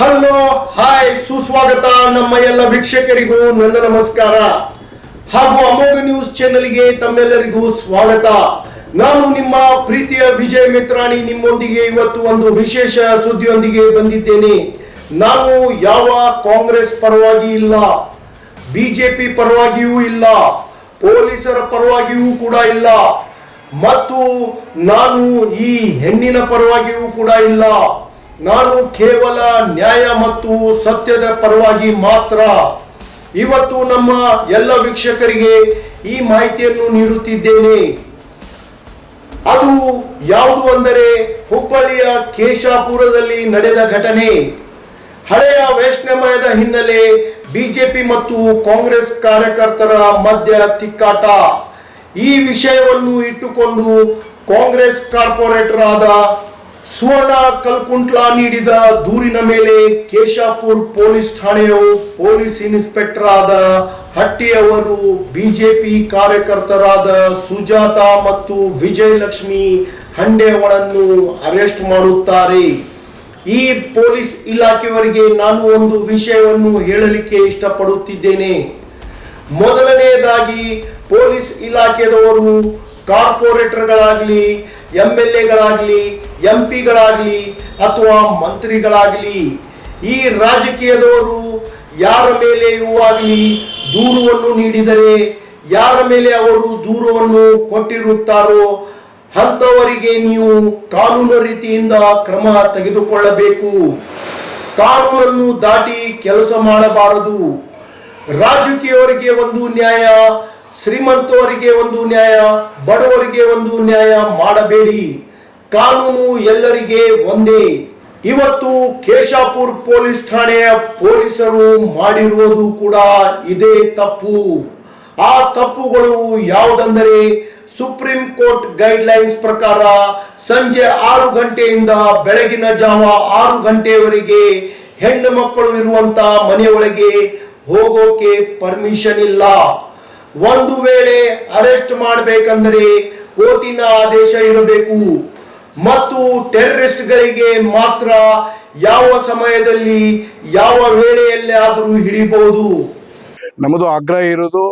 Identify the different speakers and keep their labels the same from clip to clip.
Speaker 1: Hello hi ಸುಸ್ವಾಗತ ನಮ್ಮ ಎಲ್ಲ ವೀಕ್ಷಕರಿಗೂ ನನ್ನ ನಮಸ್ಕಾರ ಹಾಗೂ ಅಮೋಘ ನ್ಯೂಸ್ ಚಾನೆಲ್ಗೆ ತಮ್ಮೆಲ್ಲರಿಗೂ ಸ್ವಾಗತ. ನಾನು ನಿಮ್ಮ ಪ್ರೀತಿಯ ವಿಜಯ ಮಿತ್ರಾಣಿ ನಿಮ್ಮೊಂದಿಗೆ ಇವತ್ತು ಒಂದು ವಿಶೇಷ ಸುದ್ದಿಯೊಂದಿಗೆ ಬಂದಿದ್ದೇನೆ. ನಾನು ಯಾವ ಕಾಂಗ್ರೆಸ್ ಪರವಾಗಿ ಇಲ್ಲ, ಬಿಜೆಪಿ ಪರವಾಗಿಯೂ ಇಲ್ಲ, ಪೊಲೀಸರ ಪರವಾಗಿಯೂ ಕೂಡ ಇಲ್ಲ, ಮತ್ತು ನಾನು ಈ ಹೆಣ್ಣಿನ ಪರವಾಗಿಯೂ ಕೂಡ ಇಲ್ಲ. ನಾನು ಕೇವಲ ನ್ಯಾಯ ಮತ್ತು ಸತ್ಯದ ಪರವಾಗಿ ಮಾತ್ರ ಇವತ್ತು ನಮ್ಮ ಎಲ್ಲ ವೀಕ್ಷಕರಿಗೆ ಈ ಮಾಹಿತಿಯನ್ನು ನೀಡುತ್ತಿದ್ದೇನೆ. ಅದು ಯಾವುದು ಅಂದರೆ ಹುಬ್ಬಳ್ಳಿಯ ಕೇಶಾಪುರದಲ್ಲಿ ನಡೆದ ಘಟನೆ. ಹಳೆಯ ವೈಷ್ಣವಮಯದ ಹಿನ್ನೆಲೆ ಬಿಜೆಪಿ ಮತ್ತು ಕಾಂಗ್ರೆಸ್ ಕಾರ್ಯಕರ್ತರ ಮಧ್ಯ ತಿಕ್ಕಾಟ. ಈ ವಿಷಯವನ್ನು ಇಟ್ಟುಕೊಂಡು ಕಾಂಗ್ರೆಸ್ ಕಾರ್ಪೊರೇಟರ್ ಆದ ಸುವರ್ಣ ಕಲ್ಕುಂಟ್ಲ ನೀಡಿದ ದೂರಿನ ಮೇಲೆ ಕೇಶಾಪುರ ಪೊಲೀಸ್ ಠಾಣೆಯ ಪೊಲೀಸ್ ಇನ್ಸ್ಪೆಕ್ಟರ್ ಆದ ಹಟ್ಟಿಯವರು ಬಿಜೆಪಿ ಕಾರ್ಯಕರ್ತರಾದ ಸುಜಾತ ಮತ್ತು ವಿಜಯಲಕ್ಷ್ಮಿ ಹಂಡೆಯವರನ್ನು ಅರೆಸ್ಟ್ ಮಾಡುತ್ತಾರೆ. ಈ ಪೊಲೀಸ್ ಇಲಾಖೆಯವರಿಗೆ ನಾನು ಒಂದು ವಿಷಯವನ್ನು ಹೇಳಲಿಕ್ಕೆ ಇಷ್ಟಪಡುತ್ತಿದ್ದೇನೆ. ಮೊದಲನೆಯದಾಗಿ ಪೊಲೀಸ್ ಇಲಾಖೆದವರು ಕಾರ್ಪೊರೇಟರ್ಗಳಾಗಲಿ, MLAಗಳಾಗಲಿ, MP ಗಳಾಗಲಿ ಅಥವಾ ಮಂತ್ರಿಗಳಾಗಲಿ, ಈ ರಾಜಕೀಯದವರು ಯಾರ ಮೇಲೆಯೂ ಆಗಲಿ ದೂರವನ್ನು ನೀಡಿದರೆ, ಯಾರ ಮೇಲೆ ಅವರು ದೂರವನ್ನು ಕೊಟ್ಟಿರುತ್ತಾರೋ ಅಂಥವರಿಗೆ ನೀವು ಕಾನೂನು ರೀತಿಯಿಂದ ಕ್ರಮ ತೆಗೆದುಕೊಳ್ಳಬೇಕು. ಕಾನೂನನ್ನು ದಾಟಿ ಕೆಲಸ ಮಾಡಬಾರದು. ರಾಜಕೀಯವರಿಗೆ ಒಂದು ನ್ಯಾಯ, ಶ್ರೀಮಂತವರಿಗೆ ಒಂದು ನ್ಯಾಯ, ಬಡವರಿಗೆ ಒಂದು ನ್ಯಾಯ ಮಾಡಬೇಡಿ. ಕಾನೂನು ಎಲ್ಲರಿಗೆ ಒಂದೇ. ಇವತ್ತು ಕೇಶಾಪುರ ಪೊಲೀಸ್ ಠಾಣೆಯ ಪೊಲೀಸರು ಮಾಡಿರುವುದು ಕೂಡ ಇದೇ ತಪ್ಪು. ಆ ತಪ್ಪುಗಳು ಯಾವುದೆಂದರೆ, ಸುಪ್ರೀಂ ಕೋರ್ಟ್ ಗೈಡ್ಲೈನ್ಸ್ ಪ್ರಕಾರ ಸಂಜೆ 6 ಗಂಟೆಯಿಂದ ಬೆಳಗಿನ ಜಾವ 6 ಗಂಟೆಯವರೆಗೆ ಹೆಣ್ಣು ಮಕ್ಕಳು ಇರುವಂತ ಮನೆಯೊಳಗೆ ಹೋಗೋಕೆ ಪರ್ಮಿಷನ್ ಇಲ್ಲ. ಒಂದು ವೇಳೆ ಅರೆಸ್ಟ್ ಮಾಡಬೇಕಂದ್ರೆ ಕೋರ್ಟಿನ ಆದೇಶ ಇರಬೇಕು ಮತ್ತು ಟೆರರಿಸ್ಟ್ಗಳಿಗೆ ಮಾತ್ರ ಯಾವ ಸಮಯದಲ್ಲಿ ಯಾವ ವೇಳೆಯಲ್ಲಿ ಆದರೂ ಹಿಡಿಬಹುದು.
Speaker 2: ನಮ್ಮದು ಆಗ್ರಹ ಇರೋದು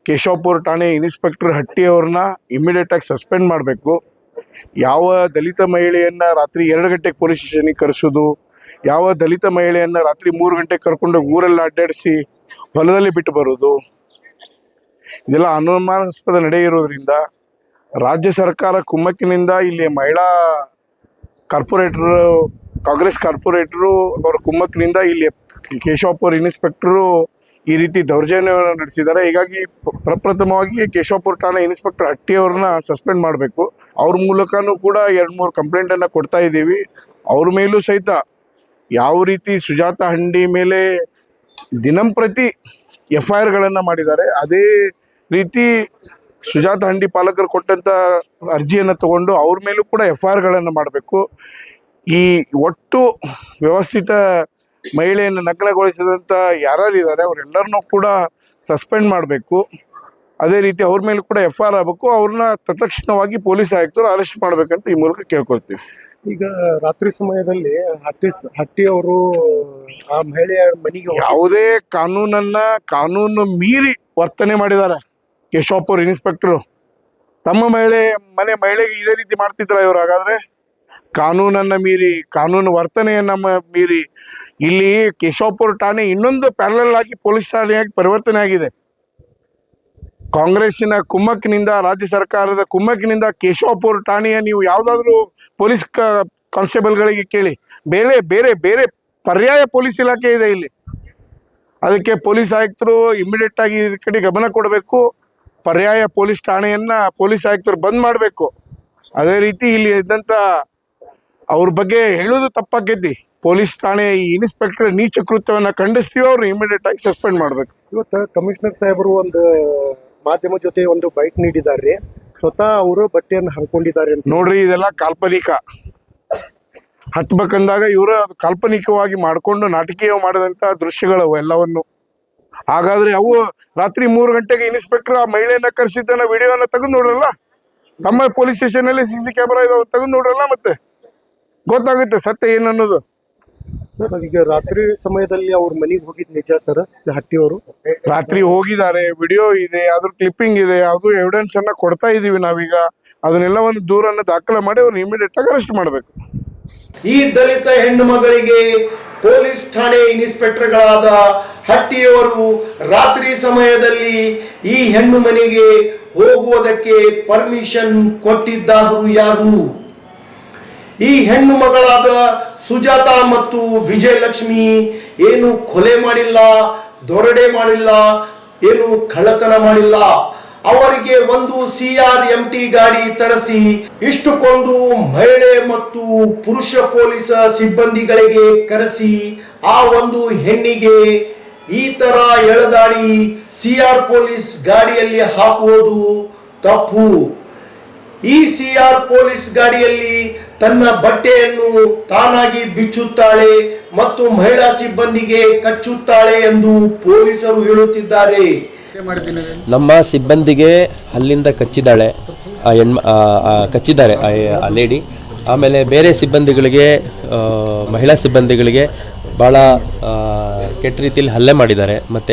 Speaker 2: ಕೇಶವಪುರ ಠಾಣೆ ಇನ್ಸ್ಪೆಕ್ಟರ್ ಹಟ್ಟಿಯವ್ರನ್ನ ಇಮಿಡಿಯೇಟ್ ಆಗಿ ಸಸ್ಪೆಂಡ್ ಮಾಡಬೇಕು. ಯಾವ ದಲಿತ ಮಹಿಳೆಯನ್ನ ರಾತ್ರಿ 2 ಗಂಟೆಗೆ ಪೊಲೀಸ್ ಸ್ಟೇಷನಿಗೆ ಕರೆಸೋದು, ಯಾವ ದಲಿತ ಮಹಿಳೆಯನ್ನ ರಾತ್ರಿ 3 ಗಂಟೆಗೆ ಕರ್ಕೊಂಡು ಊರೆಲ್ಲ ಅಡ್ಡಾಡಿಸಿ ಹೊಲದಲ್ಲಿ ಬಿಟ್ಟು ಬರೋದು, ಇದೆಲ್ಲ ಅನುಮಾನಾಸ್ಪದ ನಡೆ ಇರೋದ್ರಿಂದ ರಾಜ್ಯ ಸರ್ಕಾರ ಕುಮ್ಮಕ್ಕಿನಿಂದ ಇಲ್ಲಿ ಮಹಿಳಾ ಕಾರ್ಪೊರೇಟರು, ಕಾಂಗ್ರೆಸ್ ಕಾರ್ಪೊರೇಟರು ಅವರ ಕುಮ್ಮಕ್ಕಿನಿಂದ ಇಲ್ಲಿ ಕೇಶವಪುರ ಇನ್ಸ್ಪೆಕ್ಟರು ಈ ರೀತಿ ದೌರ್ಜನ್ಯವನ್ನು ನಡೆಸಿದ್ದಾರೆ. ಹೀಗಾಗಿ ಪ್ರಪ್ರಥಮವಾಗಿ ಕೇಶವಪುರ ಠಾಣೆ ಇನ್ಸ್ಪೆಕ್ಟರ್ ಹಟ್ಟಿಯವ್ರನ್ನ ಸಸ್ಪೆಂಡ್ ಮಾಡಬೇಕು. ಅವ್ರ ಮೂಲಕನೂ ಕೂಡ 2-3 ಕಂಪ್ಲೇಂಟನ್ನು ಕೊಡ್ತಾ ಇದ್ದೀವಿ. ಅವ್ರ ಮೇಲೂ ಸಹಿತ ಯಾವ ರೀತಿ ಸುಜಾತ ಹಂಡಿ ಮೇಲೆ ದಿನಂಪ್ರತಿ FIRಗಳನ್ನು ಮಾಡಿದ್ದಾರೆ, ಅದೇ ರೀತಿ ಸುಜಾತ ಹಂಡಿ ಪಾಲಕರು ಕೊಟ್ಟಂಥ ಅರ್ಜಿಯನ್ನು ತಗೊಂಡು ಅವ್ರ ಮೇಲೂ ಕೂಡ FIRಗಳನ್ನು ಮಾಡಬೇಕು. ಈ ಒಟ್ಟು ವ್ಯವಸ್ಥಿತ ಮಹಿಳೆಯನ್ನು ನಗ್ನಗೊಳಿಸಿದಂಥ ಯಾರ್ಯಾರಿದ್ದಾರೆ ಅವರೆಲ್ಲರನ್ನೂ ಕೂಡ ಸಸ್ಪೆಂಡ್ ಮಾಡಬೇಕು. ಅದೇ ರೀತಿ ಅವ್ರ ಮೇಲೂ ಕೂಡ FIR ಆಗಬೇಕು. ಅವ್ರನ್ನ ತತ್ಕ್ಷಣವಾಗಿ ಪೊಲೀಸ್ ಆಯುಕ್ತರು ಅರೆಸ್ಟ್ ಮಾಡಬೇಕಂತ ಈ ಮೂಲಕ ಕೇಳ್ಕೊಳ್ತೀವಿ.
Speaker 3: ಈಗ ರಾತ್ರಿ ಸಮಯದಲ್ಲಿ ಹಟ್ಟಿಯವರು ಆ ಮಹಿಳೆಯ ಮನೆಗೆ
Speaker 2: ಯಾವುದೇ ಕಾನೂನು ಮೀರಿ ವರ್ತನೆ ಮಾಡಿದ್ದಾರೆ ಕೇಶವಪುರ ಇನ್ಸ್ಪೆಕ್ಟರು. ತಮ್ಮ ಮಹಿಳೆಗೆ ಇದೇ ರೀತಿ ಮಾಡ್ತಿದ್ರ ಇವರು? ಹಾಗಾದ್ರೆ ಕಾನೂನನ್ನ ಮೀರಿ, ಕಾನೂನು ವರ್ತನೆಯನ್ನ ಮೀರಿ ಇಲ್ಲಿ ಕೇಶವಪುರ ಠಾಣೆ ಇನ್ನೊಂದು ಪ್ಯಾರಲಲ್ ಆಗಿ ಪೊಲೀಸ್ ಠಾಣೆಯಾಗಿ ಪರಿವರ್ತನೆ ಆಗಿದೆ. ಕಾಂಗ್ರೆಸ್ಸಿನ ಕುಮ್ಮಕ್ಕಿನಿಂದ, ರಾಜ್ಯ ಸರ್ಕಾರದ ಕುಮ್ಮಕ್ಕಿನಿಂದ ಕೇಶವಪುರ ಠಾಣೆಯ ನೀವು ಯಾವುದಾದ್ರೂ ಪೊಲೀಸ್ ಕಾನ್ಸ್ಟೇಬಲ್ಗಳಿಗೆ ಕೇಳಿ, ಬೇರೆ ಪರ್ಯಾಯ ಪೊಲೀಸ್ ಇಲಾಖೆ ಇದೆ ಇಲ್ಲಿ. ಅದಕ್ಕೆ ಪೊಲೀಸ್ ಆಯುಕ್ತರು ಇಮಿಡಿಯೇಟ್ ಆಗಿ ಈ ಕಡೆ ಗಮನ ಕೊಡಬೇಕು. ಪರ್ಯಾಯ ಪೊಲೀಸ್ ಠಾಣೆಯನ್ನ ಪೊಲೀಸ್ ಆಯುಕ್ತರು ಬಂದ್ ಮಾಡಬೇಕು. ಅದೇ ರೀತಿ ಇಲ್ಲಿ ಇದ್ದಂಥ ಅವ್ರ ಬಗ್ಗೆ ಹೇಳೋದು ತಪ್ಪಾಗೈತಿ. ಪೊಲೀಸ್ ಠಾಣೆ ಈ ಇನ್ಸ್ಪೆಕ್ಟರ್ ನೀಚ ಕೃತ್ಯವನ್ನು ಖಂಡಿಸ್ತೀವಿ, ಅವ್ರು ಇಮಿಡಿಯೇಟ್ ಆಗಿ ಸಸ್ಪೆಂಡ್ ಮಾಡಬೇಕು.
Speaker 3: ಇವತ್ತು ಕಮಿಷನರ್ ಸಾಹೇಬರು ಒಂದು ಮಾಧ್ಯಮ ಜೊತೆ ಒಂದು ಬೈಟ್ ನೀಡಿದ್ದಾರೆ. ಸ್ವತಃ ಅವರು ಬಟ್ಟೆಯನ್ನು ಹರ್ಕೊಂಡಿದ್ದಾರೆ ಅಂತ.
Speaker 2: ನೋಡ್ರಿ, ಇದೆಲ್ಲ ಕಾಲ್ಪನಿಕ. ಹತ್ಬೇಕಂದಾಗ ಇವರು ಅದು ಕಾಲ್ಪನಿಕವಾಗಿ ಮಾಡಿಕೊಂಡು ನಾಟಕೀಯ ಮಾಡಿದಂಥ ದೃಶ್ಯಗಳು ಎಲ್ಲವನ್ನು. ಹಾಗಾದ್ರೆ ಅವು ರಾತ್ರಿ 3 ಗಂಟೆಗೆ ಇನ್ಸ್ಪೆಕ್ಟರ್ ಆ ಮಹಿಳೆಯನ್ನ ಕರೆಸಿದ್ದನ್ನ ವಿಡಿಯೋನ ತೆಗೆದು ನೋಡ್ರಲ್ಲ. ನಮ್ಮ ಪೊಲೀಸ್ ಸ್ಟೇಷನ್ ಅಲ್ಲಿ CC ಕ್ಯಾಮೆರಾ ಇದಾವೆ, ತೆಗೆದು ನೋಡ್ರಲ್ಲ, ಮತ್ತೆ ಗೊತ್ತಾಗುತ್ತೆ ಸತ್ಯ ಏನನ್ನೋದು.
Speaker 3: ಸರ್ ಈಗ ರಾತ್ರಿ ಸಮಯದಲ್ಲಿ ಅವ್ರ ಮನೆಗೆ ಹೋಗಿದ್ ನಿಜ ಸರ್ ಹಟ್ಟಿಯವರು?
Speaker 2: ರಾತ್ರಿ ಹೋಗಿದ್ದಾರೆ, ವಿಡಿಯೋ ಇದೆ, ಅದ್ರ ಕ್ಲಿಪ್ಪಿಂಗ್ ಇದೆ, ಅದು ಎವಿಡೆನ್ಸ್ ಅನ್ನ ಕೊಡ್ತಾ ಇದೀವಿ ನಾವೀಗ. ಅದನ್ನೆಲ್ಲ ಒಂದು ದೂರನ್ನ ದಾಖಲೆ ಮಾಡಿ ಅವ್ರನ್ನ ಇಮಿಡಿಯೇಟ್ ಆಗಿ ಅರೆಸ್ಟ್ ಮಾಡಬೇಕು.
Speaker 1: ಈ ದಲಿತ ಹೆಣ್ಣು ಮಗಳಿಗೆ ಪೊಲೀಸ್ ಠಾಣೆ ಇನ್ಸ್ಪೆಕ್ಟರ್ಗಳಾದ ಹಟ್ಟಿಯವರು ರಾತ್ರಿ ಸಮಯದಲ್ಲಿ ಈ ಹೆಣ್ಣು ಮನೆಗೆ ಹೋಗುವುದಕ್ಕೆ ಪರ್ಮಿಷನ್ ಕೊಟ್ಟಿದ್ದಾದರೂ ಯಾರು? ಈ ಹೆಣ್ಣು ಮಗಳಾದ ಸುಜಾತ ಮತ್ತು ವಿಜಯಲಕ್ಷ್ಮಿ ಏನು ಕೊಲೆ ಮಾಡಿಲ್ಲ, ದೊರಡೆ ಮಾಡಿಲ್ಲ, ಏನು ಕಳ್ಳತನ ಮಾಡಿಲ್ಲ. ಅವರಿಗೆ ಒಂದು CRMT ಗಾಡಿ ತರಿಸಿ ಇಷ್ಟುಕೊಂಡು ಮಹಿಳೆ ಮತ್ತು ಪುರುಷ ಪೊಲೀಸ್ ಸಿಬ್ಬಂದಿಗಳಿಗೆ ಕರೆಸಿ ಆ ಒಂದು ಹೆಣ್ಣಿಗೆ ಈ ತರ ಎಳೆದಾಡಿ CR ಪೊಲೀಸ್ ಗಾಡಿಯಲ್ಲಿ ಹಾಕುವುದು ತಪ್ಪು. ಈ CR ಪೊಲೀಸ್ ಗಾಡಿಯಲ್ಲಿ ತನ್ನ ಬಟ್ಟೆಯನ್ನು ತಾನಾಗಿ ಬಿಚ್ಚುತ್ತಾಳೆ ಮತ್ತು ಮಹಿಳಾ ಸಿಬ್ಬಂದಿಗೆ ಕಚ್ಚುತ್ತಾಳೆ ಎಂದು ಪೊಲೀಸರು ಹೇಳುತ್ತಿದ್ದಾರೆ.
Speaker 4: ನಮ್ಮ ಸಿಬ್ಬಂದಿಗೆ ಅಲ್ಲಿಂದ ಕಚ್ಚಿದ್ದಾಳೆ, ಕಚ್ಚಿದ್ದಾರೆ ಆ ಲೇಡಿ. ಆಮೇಲೆ ಬೇರೆ ಸಿಬ್ಬಂದಿಗಳಿಗೆ, ಮಹಿಳಾ ಸಿಬ್ಬಂದಿಗಳಿಗೆ ಭಾಳ ಕೆಟ್ಟ ರೀತಿಯಲ್ಲಿ ಹಲ್ಲೆ ಮಾಡಿದ್ದಾರೆ ಮತ್ತು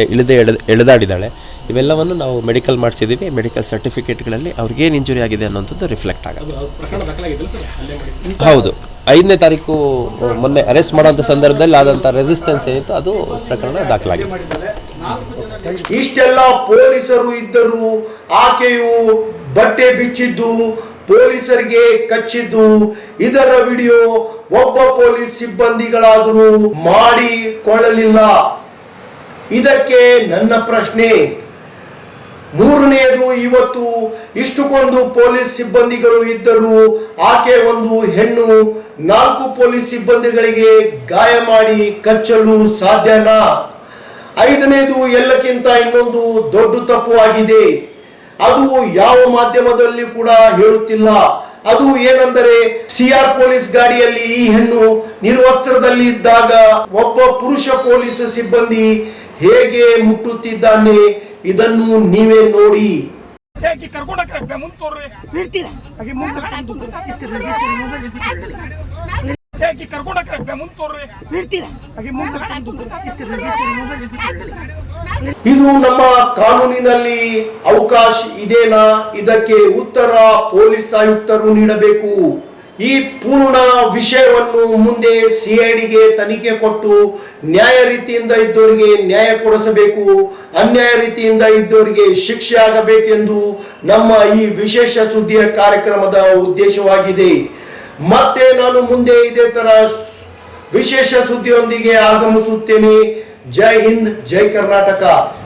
Speaker 4: ಎಳೆದಾಡಿದ್ದಾಳೆ. ಇವೆಲ್ಲವನ್ನು ನಾವು ಮೆಡಿಕಲ್ ಮಾಡಿಸಿದ್ದೀವಿ. ಮೆಡಿಕಲ್ ಸರ್ಟಿಫಿಕೇಟ್ಗಳಲ್ಲಿ ಅವ್ರಿಗೇನು ಇಂಜುರಿ ಆಗಿದೆ ಅನ್ನೋಂಥದ್ದು ರಿಫ್ಲೆಕ್ಟ್ ಆಗುತ್ತೆ. ಹೌದು, 5ನೇ ತಾರೀಕು ಮೊನ್ನೆ ಅರೆಸ್ಟ್ ಮಾಡೋಂಥ ಸಂದರ್ಭದಲ್ಲಿ ಆದಂಥ ರೆಸಿಸ್ಟೆನ್ಸ್ ಏನಿತ್ತು ಅದು ಪ್ರಕರಣ ದಾಖಲಾಗಿದೆ.
Speaker 1: ಇಷ್ಟೆಲ್ಲ ಪೊಲೀಸರು ಇದ್ದರೂ ಆಕೆಯು ಬಟ್ಟೆ ಬಿಚ್ಚಿದ್ದು, ಪೊಲೀಸರಿಗೆ ಕಚ್ಚಿದ್ದು, ಇದರ ವಿಡಿಯೋ ಒಬ್ಬ ಪೊಲೀಸ್ ಸಿಬ್ಬಂದಿಗಳಾದರೂ ಮಾಡಿಕೊಳ್ಳಲಿಲ್ಲ. ಇದಕ್ಕೆ ನನ್ನ ಪ್ರಶ್ನೆ. ಮೂರನೆಯದು, ಇವತ್ತು ಇಷ್ಟುಕೊಂದು ಪೊಲೀಸ್ ಸಿಬ್ಬಂದಿಗಳು ಇದ್ದರೂ ಆಕೆ ಒಂದು ಹೆಣ್ಣು 4 ಪೊಲೀಸ್ ಸಿಬ್ಬಂದಿಗಳಿಗೆ ಗಾಯ ಮಾಡಿ ಕಚ್ಚಲು ಸಾಧ್ಯನಾ? 5ನೇದು, ಎಲ್ಲಕ್ಕಿಂತ ಇನ್ನೊಂದು ದೊಡ್ಡ ತಪ್ಪು ಆಗಿದೆ. ಅದು ಯಾವ ಮಾಧ್ಯಮದಲ್ಲಿ ಕೂಡ ಹೇಳುತ್ತಿಲ್ಲ. ಅದು ಏನೆಂದರೆ, CR ಪೊಲೀಸ್ ಗಾಡಿಯಲ್ಲಿ ಈ ಹೆಣ್ಣು ನಿರ್ವಸ್ತ್ರದಲ್ಲಿ ಇದ್ದಾಗ ಒಬ್ಬ ಪುರುಷ ಪೊಲೀಸ್ ಸಿಬ್ಬಂದಿ ಹೇಗೆ ಮುಟ್ಟುತ್ತಿದ್ದಾನೆ, ಇದನ್ನು ನೀವೇ ನೋಡಿ. ಇದು ನಮ್ಮ ಕಾನೂನಿನಲ್ಲಿ ಅವಕಾಶ ಇದೆನಾ? ಇದಕ್ಕೆ ಉತ್ತರ ಪೊಲೀಸ್ ಆಯುಕ್ತರು ನೀಡಬೇಕು. ಈ ಪೂರ್ಣ ವಿಷಯವನ್ನು ಮುಂದೆ CIDಗೆ ತನಿಖೆ ಕೊಟ್ಟು ನ್ಯಾಯ ರೀತಿಯಿಂದ ಇದ್ದವರಿಗೆ ನ್ಯಾಯ ಕೊಡಿಸಬೇಕು, ಅನ್ಯಾಯ ರೀತಿಯಿಂದ ಇದ್ದವರಿಗೆ ಶಿಕ್ಷೆ ಆಗಬೇಕೆಂದು ನಮ್ಮ ಈ ವಿಶೇಷ ಸುದ್ದಿಯ ಕಾರ್ಯಕ್ರಮದ ಉದ್ದೇಶವಾಗಿದೆ. ಮತ್ತೆ ನಾನು ಮುಂದೆ ಇದೇ ತರ ವಿಶೇಷ ಸುದ್ದಿಯೊಂದಿಗೆ ಆಗಮಿಸುತ್ತೇನೆ. ಜೈ ಹಿಂದ್, ಜೈ ಕರ್ನಾಟಕ.